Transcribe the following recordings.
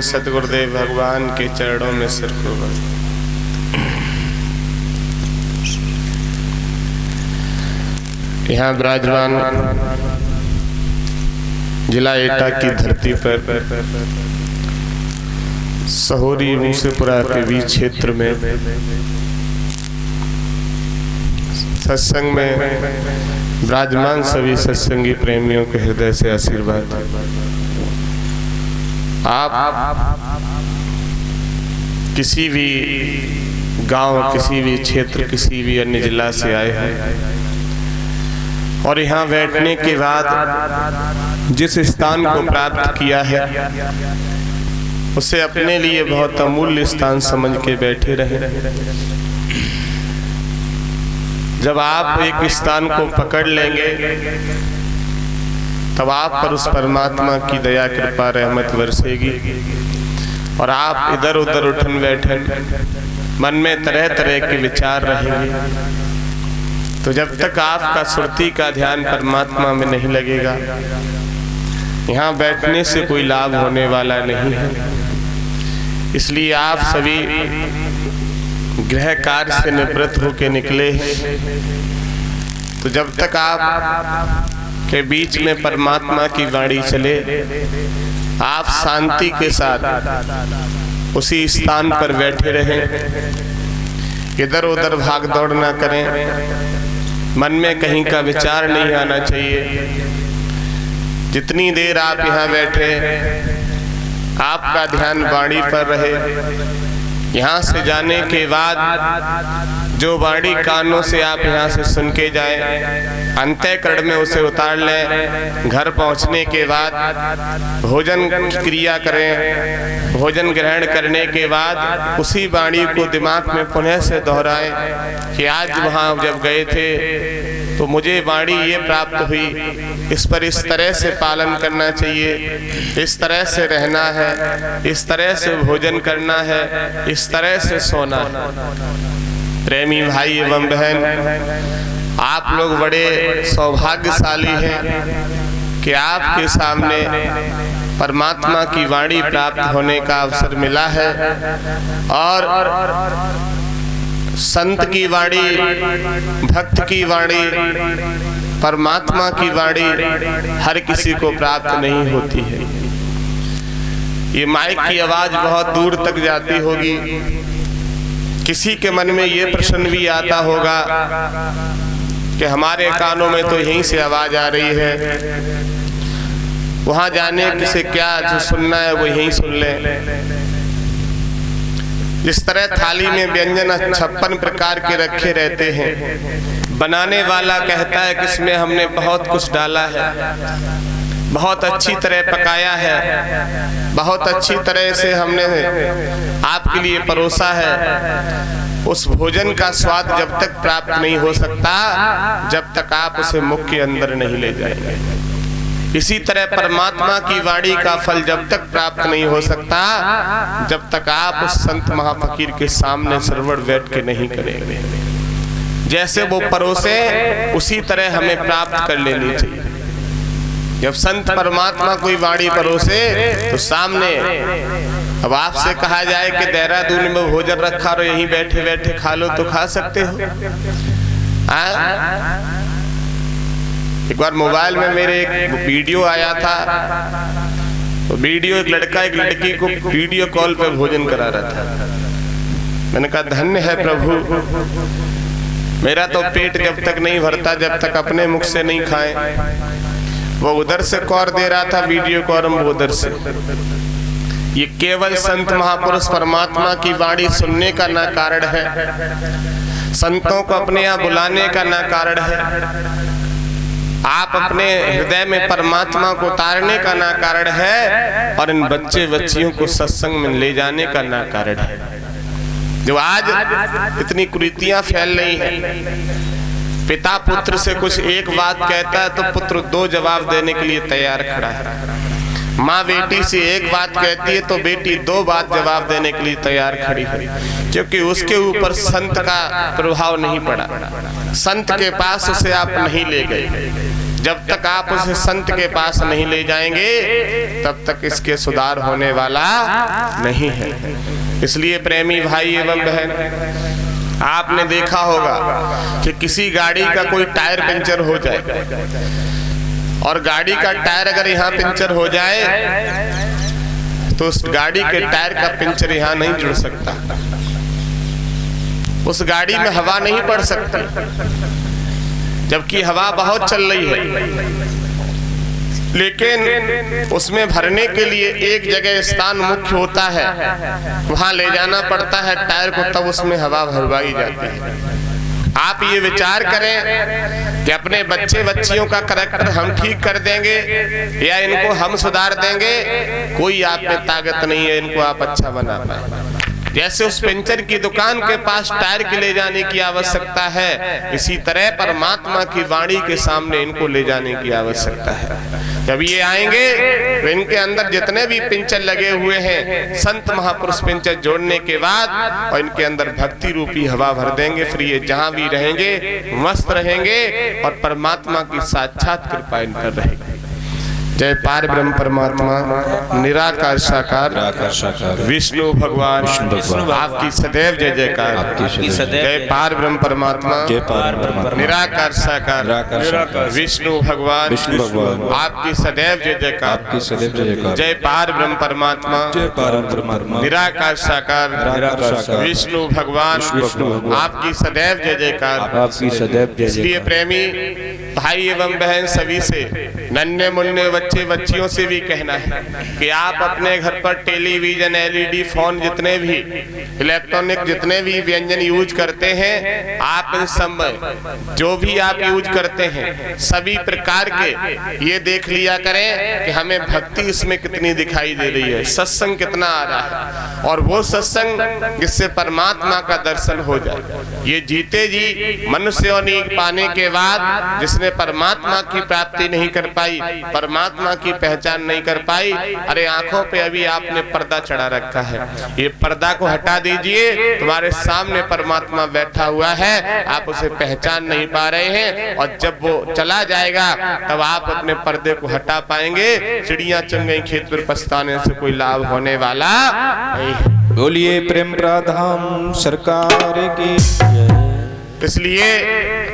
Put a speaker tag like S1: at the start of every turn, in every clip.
S1: अपने सतगुरुदेव भगवान के चरणों में सिर को यहाँ विराजमान जिला एटा की धरती पर सहोरी मूसेपुरा के बीच क्षेत्र में सत्संग में विराजमान सभी सत्संगी प्रेमियों के हृदय से आशीर्वाद। आप किसी भी गांव, किसी भी क्षेत्र, किसी भी अन्य जिला से आए हैं और यहाँ बैठने के बाद जिस स्थान को प्राप्त किया है उसे अपने लिए बहुत अमूल्य स्थान समझ के बैठे रहे। जब आप एक स्थान को पकड़ लेंगे तब आप पर उस परमात्मा की दया कृपा रहमत बरसेगी और आप इधर उधर उठन बैठन मन में तरह तरह के विचार रहेंगे। तो जब तक आपका सुरती का ध्यान परमात्मा में नहीं लगेगा, यहाँ बैठने से कोई लाभ होने वाला नहीं है। इसलिए आप सभी गृह कार्य से निवृत्त होकर निकले हैं। तो जब तक आप के बीच में परमात्मा की वाणी चले, आप शांति के साथ उसी स्थान पर बैठे रहें, इधर उधर भाग दौड़ ना करें, मन में कहीं का विचार नहीं आना चाहिए। जितनी देर आप यहाँ बैठे आपका ध्यान वाणी पर रहे। यहाँ से जाने के बाद जो वाणी कानों से आप यहाँ से सुन के जाए, अंतःकरण में उसे उतार लें। घर पहुँचने के बाद भोजन की क्रिया करें। भोजन ग्रहण करने के बाद उसी वाणी को दिमाग में पुनः से दोहराएं कि आज वहाँ जब गए थे तो मुझे वाणी ये प्राप्त हुई, इस पर इस तरह से पालन करना चाहिए, इस तरह से रहना है, इस तरह से भोजन करना है, इस तरह से सोना है। प्रेमी भाई एवं बहन, आप लोग बड़े सौभाग्यशाली हैं कि आपके सामने परमात्मा की वाणी प्राप्त होने का अवसर मिला है और संत की वाणी, भक्त की वाणी, परमात्मा की वाणी हर किसी को प्राप्त नहीं होती है। ये माइक की आवाज बहुत दूर तक जाती होगी। किसी के मन में ये प्रश्न भी आता होगा कि हमारे कानों में तो यहीं से आवाज आ रही है, वहां जाने से क्या जो सुनना है वो यहीं सुन ले। जिस तरह थाली में व्यंजन 56 प्रकार के रखे रहते हैं, बनाने वाला कहता है कि इसमें हमने बहुत कुछ डाला है, बहुत अच्छी तरह पकाया है, बहुत अच्छी तरह से हमने आपके लिए परोसा है। उस भोजन का स्वाद जब तक प्राप्त नहीं हो सकता जब तक आप उसे मुख के अंदर नहीं ले जाएंगे। इसी तरह परमात्मा की वाणी का फल जब तक प्राप्त नहीं हो सकता जब तक आप उस संत महाफकीर के सामने सरवण बैठ के नहीं करेंगे। जैसे वो परोसे उसी तरह हमें प्राप्त कर लेनी चाहिए। जब संत परमात्मा कोई वाणी परोसे तो सामने, अब आपसे कहा जाए कि देहरादून में भोजन रखा और यहीं बैठे बैठे खा लो तो खा सकते हो। एक बार मोबाइल में मेरे एक वीडियो आया था, तो वीडियो एक लड़का एक लड़की को वीडियो कॉल पे भोजन करा रहा था। मैंने कहा धन्य है प्रभु, मेरा तो पेट जब तक नहीं भरता जब तक अपने मुख से नहीं खाएं। वो उधर से कौर दे रहा था वीडियो कॉल, वो उधर से। ये केवल संत महापुरुष परमात्मा की वाणी सुनने का ना कारण है, संतों को अपने यहाँ बुलाने का ना कारण है, आप अपने हृदय में परमात्मा को उतारने का ना कारण है, और इन बच्चे बच्चियों को सत्संग में ले जाने का ना कारण है। जो आज इतनी कुरीतियां फैल रही हैं, पिता पुत्र से कुछ एक बात कहता है तो पुत्र 2 जवाब देने के लिए तैयार खड़ा है। माँ बेटी से एक बात कहती है तो बेटी 2 बात जवाब देने के लिए तैयार खड़ी है, क्योंकि उसके ऊपर संत का प्रभाव नहीं पड़ा, संत के पास उसे आप नहीं ले गए। जब तक आप उसे संत के पास नहीं ले जाएंगे तब तक इसके सुधार होने वाला नहीं है। इसलिए प्रेमी भाई एवं बहन, आपने देखा होगा कि किसी गाड़ी का कोई टायर पंचर हो जाए और गाड़ी का टायर अगर यहाँ पंचर हो जाए तो उस गाड़ी के टायर का पंचर यहाँ नहीं जुड़ सकता, उस गाड़ी में हवा नहीं पड़ सकती, जबकि हवा बहुत चल रही है। लेकिन उसमें भरने के लिए एक जगह स्थान मुख्य होता है, वहां ले जाना पड़ता है टायर को, तब उसमें हवा भरवाई जाती है। आप ये विचार करें कि अपने बच्चे बच्चियों का करैक्टर हम ठीक कर देंगे या इनको हम सुधार देंगे, कोई आप में ताकत नहीं है इनको आप अच्छा बना पाए। जैसे उस पंचर की दुकान के पास टायर के ले जाने की आवश्यकता है, इसी तरह परमात्मा की वाणी के सामने इनको ले जाने की आवश्यकता है। जब ये आएंगे तो इनके अंदर जितने भी पिंचर लगे हुए हैं, संत महापुरुष पिंचर जोड़ने के बाद और इनके अंदर भक्ति रूपी हवा भर देंगे, फिर ये जहां भी रहेंगे मस्त रहेंगे और परमात्मा की साक्षात कृपा इन पर रहेगी। जय पार ब्रह्म परमात्मा निराकार साकार विष्णु भगवान आपकी सदैव जय जयकार। जय पार ब्रह्म परमात्मा निराकार साकार विष्णु भगवान आपकी सदैव जय जयकार। जय पार ब्रह्म परमात्मा निराकार साकार विष्णु भगवान आपकी सदैव जय जयकार। इसलिए प्रेमी भाई एवं बहन सभी से, नन्हे मुन्ने बच्चे बच्चियों से भी कहना है कि आप अपने घर पर टेलीविजन, एलईडी, फोन, जितने भी इलेक्ट्रॉनिक जितने भी व्यंजन यूज करते हैं, आप इन सब जो भी आप यूज करते हैं सभी प्रकार के ये देख लिया करें कि हमें भक्ति इसमें कितनी दिखाई दे रही है, सत्संग कितना आ रहा है, और वो सत्संग जिससे परमात्मा का दर्शन हो जाए। ये जीते जी मनुष्य योनि पाने के बाद जिसने परमात्मा की प्राप्ति नहीं कर पाई, परमात्मा की पहचान नहीं कर पाई, अरे आंखों पे अभी आपने पर्दा चढ़ा रखा है, ये पर्दा को हटा दीजिए, तुम्हारे सामने परमात्मा बैठा हुआ है, आप उसे पहचान नहीं पा रहे हैं, और जब वो चला जाएगा तब आप अपने पर्दे को हटा पाएंगे। चिड़िया चुन गई खेत पर पछताने से कोई लाभ होने वाला नहीं।
S2: बोलिए प्रेम राधाम सरकार की।
S1: इसलिए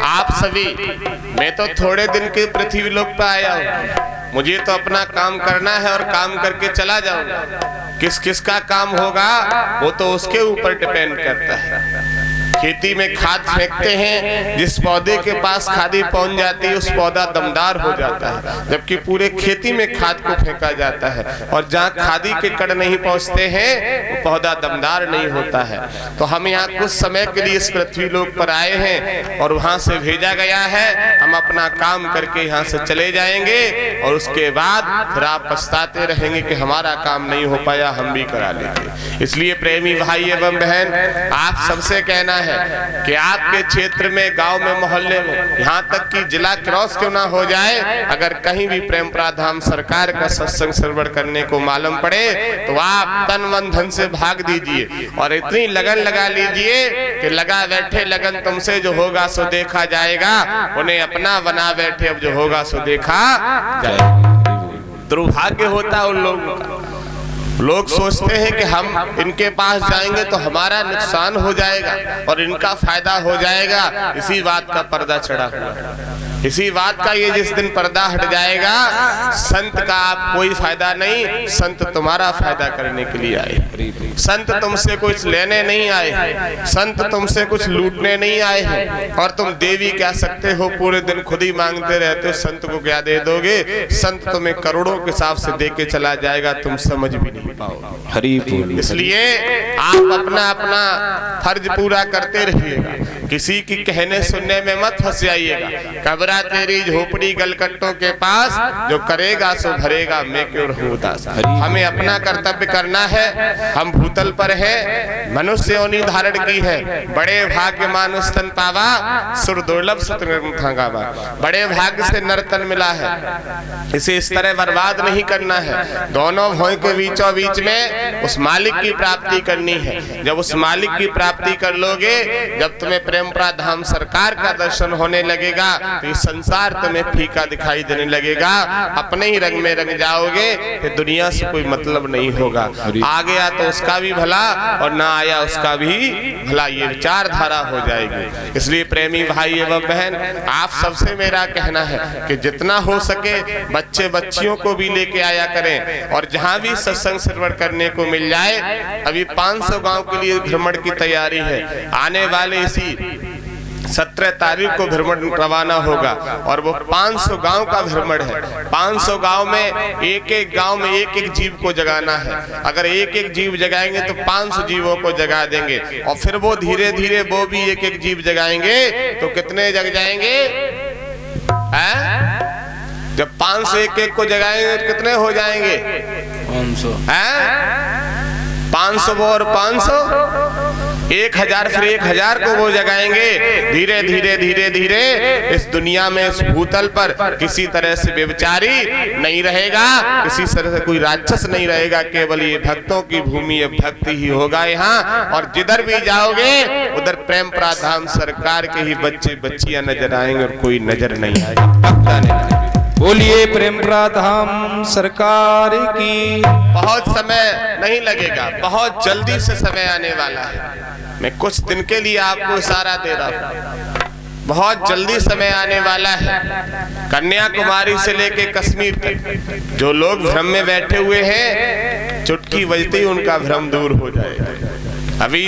S1: आप सभी, मैं तो थोड़े दिन के पृथ्वी लोक पे आया हूँ, मुझे तो अपना काम करना है और काम करके चला जाऊंगा। किस किस का काम होगा वो तो उसके ऊपर डिपेंड करता है। खेती में खाद फेंकते हैं, जिस पौधे के पास खादी पहुंच जाती है उस पौधा दमदार हो जाता है, जबकि पूरे खेती में खाद को फेंका जाता है, और जहाँ खादी के कण नहीं पहुंचते हैं वो पौधा दमदार नहीं होता है। तो हम यहाँ कुछ समय के लिए इस पृथ्वी लोक पर आए हैं और वहां से भेजा गया है, हम अपना काम करके यहाँ से चले जाएंगे और उसके बाद फिर आप पछताते रहेंगे कि हमारा काम नहीं हो पाया, हम भी करा लेंगे। इसलिए प्रेमी भाई एवं बहन, आप सबसे कहना है कि आपके क्षेत्र में, गांव में, मोहल्ले में, यहाँ तक कि जिला क्रॉस क्यों ना हो जाए, अगर कहीं भी प्रेम प्राधाम सरकार का सत्संग श्रवण करने को मालूम पड़े तो आप तन मन धन से भाग दीजिए और इतनी लगन लगा लीजिए कि लगा बैठे लगन तुमसे जो होगा सो देखा जाएगा, उन्हें अपना बना बैठे अब जो होगा सो देखा जाएगा। दुर्भाग्य होता उन लोगों का, लोग सोचते हैं कि हम इनके पास जाएंगे तो हमारा नुकसान हो जाएगा और इनका फायदा हो जाएगा। इसी बात का पर्दा चढ़ा हुआ है, इसी बात का ये जिस दिन पर्दा हट जाएगा, संत का आप कोई फायदा नहीं, संत तुम्हारा फायदा करने के लिए आए। संत तुमसे कुछ लेने नहीं आए, संत तुमसे कुछ लूटने नहीं आए हैं। और तुम देवी कह सकते हो, पूरे दिन खुद ही मांगते रहते हो, संत को क्या दे दोगे? संत तुम्हें करोड़ों के हिसाब से दे के चला जाएगा, तुम समझ भी नहीं पाओगे।
S2: हरि बोल।
S1: इसलिए आप अपना अपना फर्ज पूरा करते रहिएगा, किसी की कहने सुनने में मत फंस जाइएगा। कब्रा तेरी झोपड़ी गलकट्टों के पास, जो करेगा सो भरेगा, मैं क्यों रहूं उदास। हमें अपना कर्तव्य करना है। हम भूतल पर है, मनुष्य योनि धारण की है, बड़े भाग्य मानुष तन पावा, सुर दुर्लभ सतग्रंथ गावा। बड़े भाग्य से नर्तन मिला है, इसे इस तरह बर्बाद नहीं करना है। दोनों भों के बीचों बीच में उस मालिक की प्राप्ति करनी है। जब उस मालिक की प्राप्ति कर लोगे, जब तुम्हें प्रेमप्रद धाम सरकार का दर्शन होने लगेगा तो ये संसार तुम्हें फीका दिखाई देने लगेगा, अपने ही रंग में रंग जाओगे, फिर दुनिया से कोई मतलब नहीं होगा। आ गया तो उसका भी भला और ना आया उसका भी भला, ये विचारधारा हो जाएगी। इसलिए प्रेमी भाई एवं बहन, आप सबसे मेरा कहना है कि जितना हो सके बच्चे बच्चियों को भी लेके आया करें, और जहां भी सत्संग श्रवण करने को मिल जाए। अभी 500 गांव के लिए भ्रमण की तैयारी है, आने वाले इसी 17 तारीख को भ्रमण रवाना होगा, और वो 500 गांव का भ्रमण है। 500 गांव में एक एक गांव में एक एक जीव को जगाना है। अगर एक एक जीव जगाएंगे तो 500 जीवों को जगा देंगे, और फिर वो धीरे धीरे वो भी एक एक जीव जगाएंगे तो कितने जग जाएंगे? जब 500 एक एक को जगाएंगे तो कितने हो जाएंगे? 500 500 और 500 1000, फिर 1000 को वो जगाएंगे। धीरे धीरे धीरे धीरे इस दुनिया में, इस भूतल पर किसी तरह से व्यभिचारी नहीं रहेगा, किसी तरह से कोई राक्षस नहीं रहेगा, केवल ये भक्तों की भूमि है, भक्ति ही होगा यहाँ। और जिधर भी जाओगे उधर प्रेमप्रद धाम सरकार के ही बच्चे बच्चियां नजर आएंगे और कोई नजर नहीं आएगा।
S2: बोलिए प्रेमप्रद धाम सरकार की।
S1: बहुत समय नहीं लगेगा, बहुत जल्दी से समय आने वाला है। मैं कुछ दिन के लिए आपको इशारा दे रहा हूँ, बहुत जल्दी समय आने वाला है। कन्याकुमारी से लेके कश्मीर तक जो लोग भ्रम में बैठे हुए हैं, चुटकी बजते ही उनका भ्रम दूर हो जाएगा। अभी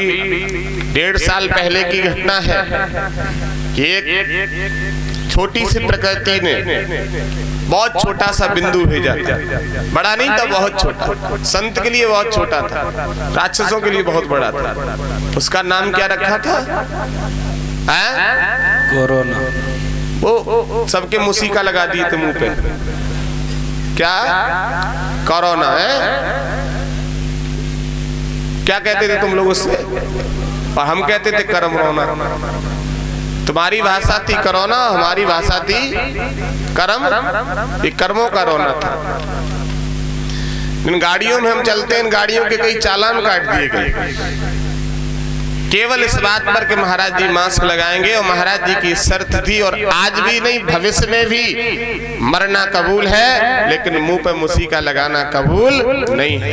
S1: 1.5 साल पहले की घटना है कि एक छोटी सी प्रकृति ने बहुत छोटा सा बिंदु भेजा था, बड़ा नहीं था, बहुत छोटा, संत के लिए बहुत छोटा था, राक्षसों के लिए बहुत बड़ा था। उसका नाम क्या रखा था?
S2: कोरोना।
S1: वो सबके मुसीका लगा दिए थे मुंह पे। क्या? कोरोना है। क्या कहते थे तुम लोग उससे? और हम कहते थे करम रोना। तुम्हारी भाषा थी कोरोना, हमारी भाषा थी करम। ये कर्मों का रोना था। इन गाड़ियों में हम चलते हैं, इन गाड़ियों के कई चालान काट दिए गए, केवल इस बात पर कि महाराज जी मास्क लगाएंगे। और महाराज जी की शर्त थी, और आज भी नहीं भविष्य में भी मरना कबूल है, लेकिन मुंह पे मुसीका लगाना कबूल नहीं है।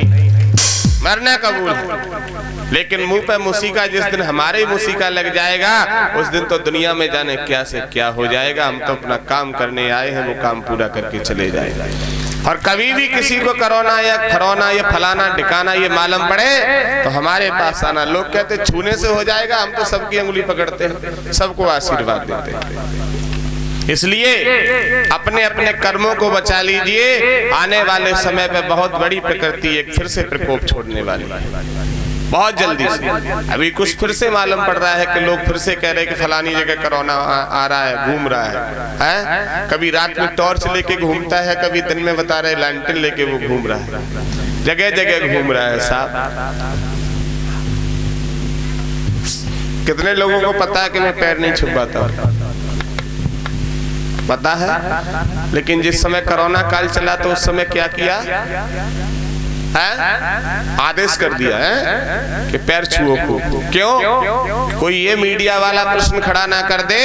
S1: मरना कबूल है, लेकिन मुंह पे मुसीका जिस दिन हमारे मुसीका लग जाएगा, उस दिन तो दुनिया में जाने क्या से क्या हो जाएगा। हम तो अपना काम करने आए हैं, वो काम पूरा करके चले जाएगा। और कभी भी किसी को कोरोना या खरोना या फलाना ठिकाना ये मालूम पड़े तो हमारे पास आना। लोग कहते छूने से हो जाएगा, हम तो सबकी अंगुली पकड़ते हैं, सबको आशीर्वाद देते हैं। इसलिए अपने अपने कर्मों को बचा लीजिए। आने वाले समय पे बहुत बड़ी प्रकृति एक फिर से प्रकोप छोड़ने वाली है, बहुत जल्दी से। अभी कुछ फिर से मालूम पड़ रहा है कि लोग फिर से कह रहे हैं कि फलानी जगह कोरोना आ रहा है, घूम रहा है। कभी रात में टॉर्च लेके घूमता है, कभी दिन में बता रहे लैंटर्न लेके वो घूम रहा है, जगह जगह घूम रहा है साहब। कितने लोगों को पता है कि मैं पैर नहीं छुपाता? पता है। लेकिन जिस समय कोरोना काल चला तो उस समय क्या किया है? आदेश कर दिया है कि पैर छुओ को। क्यों? कोई ये मीडिया वाला प्रश्न खड़ा ना कर दे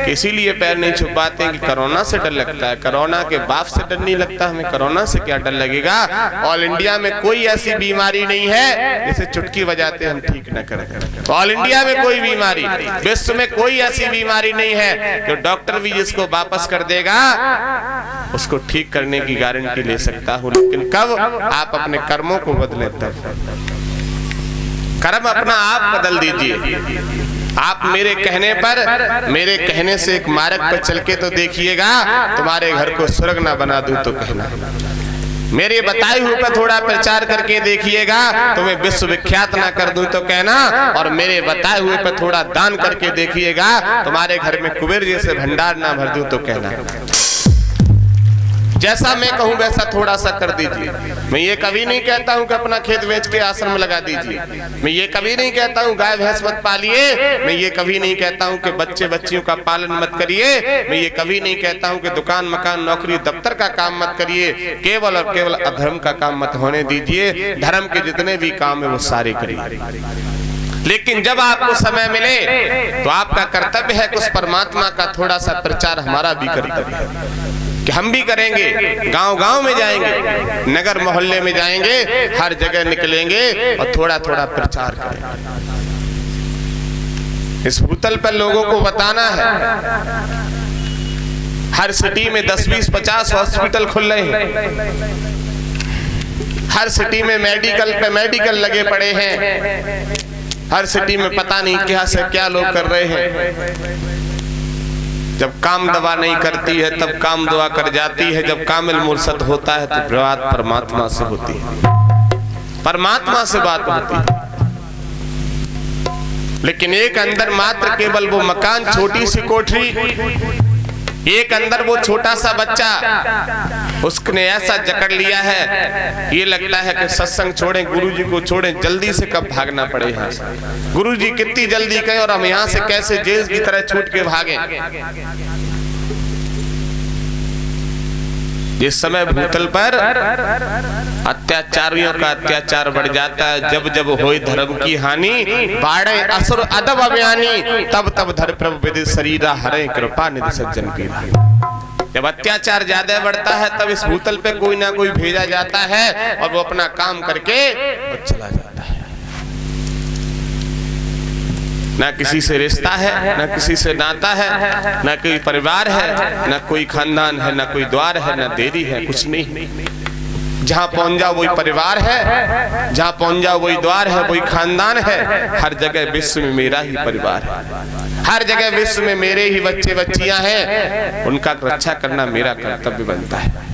S1: कि इसीलिए पैर नहीं छुपाते कि कोरोना से डर लगता है। कोरोना के बाप से डर नहीं लगता, हमें कोरोना से क्या डर लगेगा? ऑल इंडिया में कोई ऐसी बीमारी नहीं है जिसे चुटकी बजाते हम ठीक न करें। ऑल इंडिया में कोई बीमारी, विश्व में कोई ऐसी बीमारी नहीं है जो डॉक्टर भी जिसको वापस कर देगा उसको ठीक करने की गारंटी ले सकता हूँ। लेकिन कब? आप अपने कर्मों को बदले तब। कर्म अपना आप बदल दीजिए। आप मेरे कहने पर, मेरे कहने से एक मार्ग पर चल के तो देखिएगा, तुम्हारे घर को स्वर्ग ना बना दूं तो कहना। मेरे बताए हुए पर थोड़ा प्रचार करके देखिएगा, तुम्हें विश्व विख्यात ना कर दूं तो कहना। और मेरे बताए हुए पर थोड़ा दान करके देखिएगा, तुम्हारे घर में कुबेर जैसे भंडार ना भर दूं तो कहना। जैसा मैं कहूं वैसा थोड़ा सा कर दीजिए। मैं ये कभी नहीं कहता हूं कि अपना खेत बेच के आश्रम लगा दीजिए। मैं ये कभी नहीं कहता हूं गाय भैंस मत पालिए। मैं ये कभी नहीं कहता हूं कि बच्चे बच्चियों का पालन मत करिए। मैं ये कभी नहीं कहता हूं कि दुकान मकान नौकरी दफ्तर का काम मत करिए। केवल और केवल अधर्म का काम मत होने दीजिए। धर्म के जितने भी काम है वो सारे करिए। लेकिन जब आपको समय मिले तो आपका कर्तव्य है कि उस परमात्मा का थोड़ा सा प्रचार हमारा भी कर्तव्य है कि हम भी करेंगे। गांव-गांव में जाएंगे, नगर मोहल्ले में जाएंगे, हर जगह निकलेंगे और थोड़ा थोड़ा प्रचार करेंगे। इस भूतल पर लोगों को बताना है। हर सिटी में 10, 20, 50 हॉस्पिटल खुल रहे हैं। हर सिटी में मेडिकल पे मेडिकल लगे पड़े हैं। हर सिटी में पता नहीं क्या से क्या लोग कर रहे हैं। जब काम दवा नहीं करती है तब काम दुआ कर जाती है। जब कामिल मुर्शद होता है तो बात परमात्मा से होती है, परमात्मा से बात होती है। लेकिन एक अंदर मात्र केवल वो मकान, छोटी सी कोठरी, एक अंदर वो छोटा सा बच्चा, उसने ऐसा जकड़ लिया है, ये लगता है कि सत्संग छोड़ें, गुरुजी को छोड़ें, जल्दी से कब भागना पड़े यहाँ से। गुरुजी कितनी जल्दी कहें और हम यहाँ से कैसे जेल की तरह छूट के भागें। जिस समय भूतल पर अत्याचारियों का अत्याचार बढ़ जाता है, जब जब होई धर्म की हानि, बाड़े असुर अदब अभियानी, तब तब धर प्रभु विदित शरीरा, हरे कृपा निधि सज्जन की। जब अत्याचार ज्यादा बढ़ता है तब इस भूतल पे कोई ना कोई भेजा जाता है और वो अपना काम करके और चला जाता है। ना किसी से रिश्ता है, ना किसी से नाता है, ना कोई परिवार है, ना कोई खानदान है, ना कोई द्वार है, ना देरी है, कुछ नहीं। जहाँ पहुंच जाओ वही परिवार है, जहाँ पहुंच जाओ वही द्वार है, वही खानदान है। हर जगह विश्व में मेरा ही परिवार है, हर जगह विश्व में मेरे ही बच्चे बच्चियां हैं, उनका रक्षा करना मेरा कर्तव्य बनता है।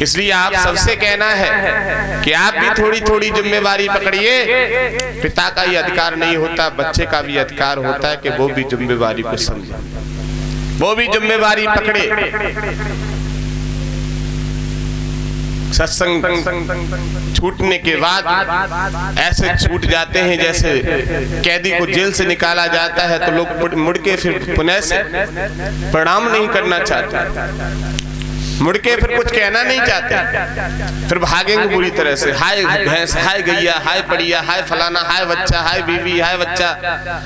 S1: इसलिए आप सबसे कहना है कि आप भी थोड़ी थोड़ी जिम्मेवारी पकड़िए। पिता का ही अधिकार नहीं होता, बच्चे का भी अधिकार होता है कि वो भी जिम्मेवारी को समझे, वो भी जिम्मेवारी पकड़े। सत्संग छूटने के बाद ऐसे छूट जाते हैं जैसे कैदी को जेल से निकाला जाता है तो लोग मुड़ के फिर पुनः से प्रणाम नहीं करना चाहते, मुड़ के फिर कुछ कहना नहीं चाहते, फिर भागेंगे बुरी तरह से। हाय भैंस, हाय गैया, हाय पड़िया, हाय फलाना, हाय बच्चा, हाय बीवी, हाय बच्चा,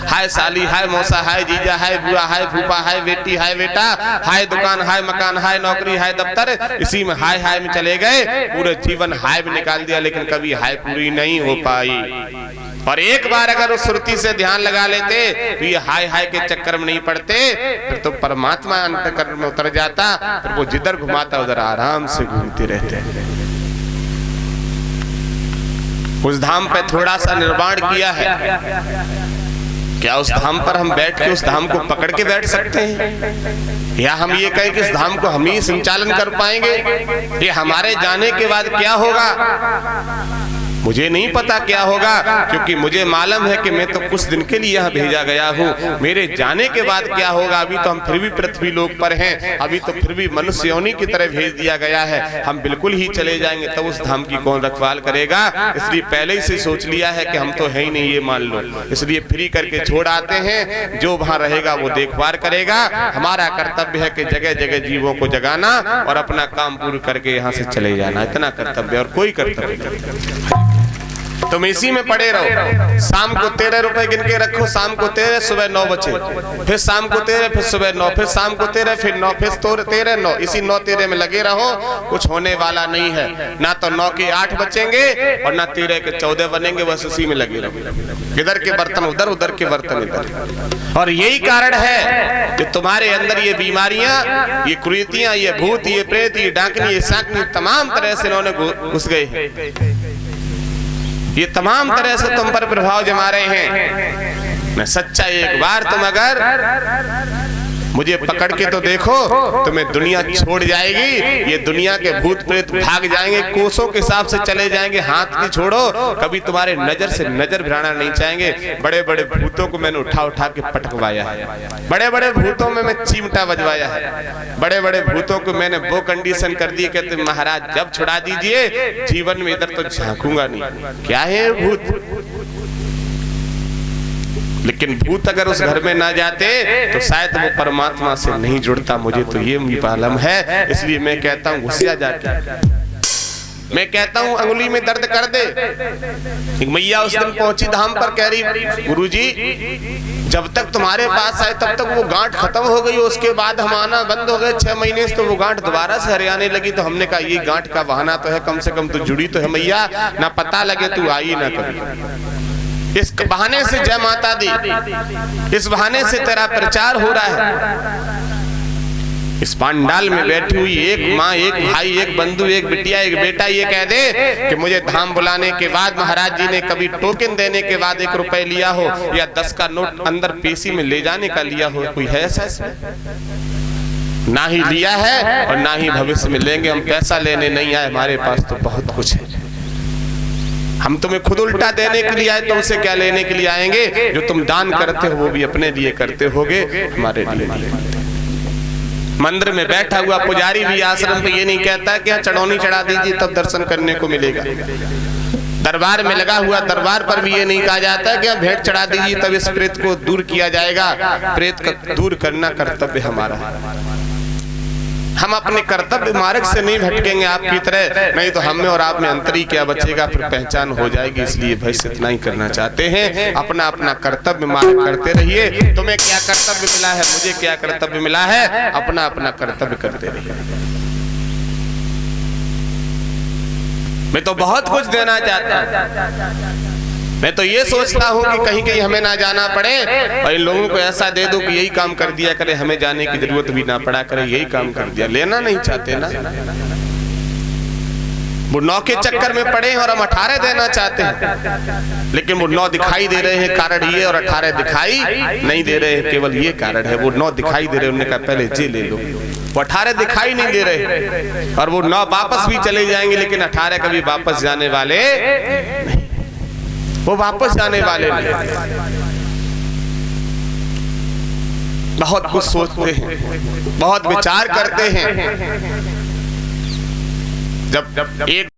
S1: हाय साली, हाय मौसा, हाय जीजा, हाय बुआ, हाय फूफा, हाय बेटी, हाय बेटा, हाय दुकान, हाय मकान, हाय नौकरी, हाय दफ्तर। इसी में हाय हाय में चले गए, पूरे जीवन हाय में निकाल दिया, लेकिन कभी हाय पूरी नहीं हो पाई। और एक बार अगर उस श्रुति से ध्यान लगा लेते तो ये हाय हाय के चक्कर में नहीं पड़ते, फिर तो परमात्मा अंतःकरण में उतर जाता, फिर वो जिधर घुमाता उधर आराम से घूमते रहते। उस धाम पे थोड़ा सा निर्माण किया है, क्या उस धाम पर हम बैठ के उस धाम को पकड़ के बैठ सकते हैं? या हम ये कहें कि इस धाम को हम ही संचालन कर पाएंगे? ये हमारे जाने के बाद क्या होगा मुझे नहीं पता क्या होगा, क्योंकि मुझे मालूम है कि मैं तो कुछ दिन के लिए यहाँ भेजा गया हूँ। मेरे जाने के बाद क्या होगा, अभी तो हम फिर भी पृथ्वी लोक पर हैं, अभी तो फिर भी मनुष्य योनि की तरह भेज दिया गया है। हम बिल्कुल ही चले जाएंगे तब उस धाम की कौन रखवाल करेगा? इसलिए पहले ही से सोच लिया है कि हम तो है ही नहीं, ये मान लो। इसलिए फ्री करके छोड़ आते हैं, जो वहाँ रहेगा वो देखभाल करेगा। हमारा कर्तव्य है कि जगह जगह जीवों को जगाना और अपना काम पूरा करके यहाँ से चले जाना, इतना कर्तव्य और कोई कर्तव्य नहीं। तुम इसी में पड़े रहो। शाम को 13 रुपए गिन के रखो, शाम को 13, सुबह 9 बजे, फिर शाम को 13, फिर सुबह 9, फिर शाम को 13, फिर 9, फिर 13, 9, इसी 9 13 में लगे रहो। कुछ होने वाला नहीं है, ना तो 9 के 8 बचेंगे और ना 13 के 14 बनेंगे, बस उसी में लगे रहो। इधर के बर्तन उधर, उधर के बर्तन इधर। और यही कारण है कि तुम्हारे अंदर ये बीमारियां, ये कुरीतियां, ये भूत, ये प्रेत, ये डाकनी, ये साकनी, तमाम तरह से इन्होंने घुस गए हैं। ये तमाम तरह से तुम पर प्रभाव जमा रहे हैं। मैं सच्चा, एक बार तुम अगर मुझे पकड़ के तो देखो, तुम्हें दुनिया छोड़ जाएगी। ये दुनिया के भूत प्रेत भाग जाएंगे, कोसों के हिसाब से चले जाएंगे। हाथ की छोड़ो, कभी तुम्हारे नजर से नजर भिड़ाना नहीं चाहेंगे। बड़े बड़े भूतों को मैंने उठा उठा के पटकवाया है, बड़े बड़े भूतों में मैं चिमटा बजवाया है, बड़े बड़े भूतों को मैंने वो कंडीशन कर दी, कहते महाराज जब छुड़ा दीजिए, जीवन में इधर तो झांकूंगा नहीं। क्या है भूत? लेकिन भूत अगर उस घर में ना जाते तो शायद वो परमात्मा से नहीं जुड़ता। मुझे तो ये मालूम है, इसलिए मैं कहता हूँ घुसिया जाके मैं कहता हूं अंगुली में दर्द कर दे। एक मैया उस दिन पहुंची धाम पर, कह रही गुरुजी जब तक तुम्हारे पास आए तब तक वो गांठ खत्म हो गई, उसके बाद हम आना बंद हो गए 6 महीने से, तो वो गांठ दोबारा से हरियाने लगी। तो हमने कहा ये गांठ का बहाना तो है, कम से कम तू जुड़ी तो है मैया, ना पता लगे तू आई ना कभी। इस बहाने से जय माता दी, इस बहाने से तेरा प्रचार हो रहा है। इस पंडाल में बैठी हुई एक माँ, एक भाई, एक बंधु, एक बिटिया, एक बेटा ये कह दे कि मुझे धाम बुलाने के बाद महाराज जी ने कभी टोकन देने के बाद 1 रुपए लिया हो या 10 का नोट अंदर पेशी में ले जाने का लिया हो, कोई है ऐसा इसमें? ना ही लिया है और ना ही भविष्य में लेंगे। हम पैसा लेने नहीं आए, हमारे पास तो बहुत कुछ है। हम तुम्हें खुद उल्टा देने के लिए आए, तुमसे क्या लेने के लिए आएंगे? जो तुम दान करते हो वो भी अपने लिए करते होगे, हमारे लिए नहीं। मंदिर में बैठा हुआ पुजारी भी आश्रम पे ये नहीं कहता कि चढ़ौनी चढ़ा दीजिए तब दर्शन करने को मिलेगा। दरबार में लगा हुआ दरबार पर भी ये नहीं कहा जाता कि भेंट चढ़ा दीजिए तब इस प्रेत को दूर किया जाएगा। प्रेत का दूर करना कर्तव्य हमारा है। हम अपने कर्तव्य मार्ग से नहीं भटकेंगे आपकी तरह, नहीं तो हम में और आप में अंतर ही क्या बचेगा, फिर पहचान हो जाएगी। इसलिए भाई से इतना ही करना चाहते हैं, अपना अपना कर्तव्य मार्ग करते रहिए। तुम्हें क्या कर्तव्य मिला है, मुझे क्या कर्तव्य मिला है, अपना अपना कर्तव्य करते रहिए। मैं तो बहुत कुछ देना चाहता हूं, मैं तो ये सोचता हूँ कि कहीं कहीं हमें ना जाना पड़े और इन लोगों को ऐसा दे दो कि यही काम कर दिया करे, हमें जाने की जरूरत भी ना पड़ा करे, यही काम कर दिया। लेना नहीं चाहते ना, वो 9 के चक्कर में पड़े हैं और हम 18 देना चाहते हैं, लेकिन वो 9 दिखाई दे रहे हैं, कारण ये, और 18 दिखाई नहीं दे रहे हैं, केवल ये कारण है। वो 9 दिखाई दे रहे हैं, उन्होंने कहा पहले जे ले लो। वो 18 दिखाई नहीं दे रहे और वो 9 वापस भी चले जाएंगे, लेकिन 18 कभी वापस जाने वाले नहीं, वो वापस जाने वाले नहीं। बहुत कुछ सोचते हैं, बहुत विचार करते हैं। जब एक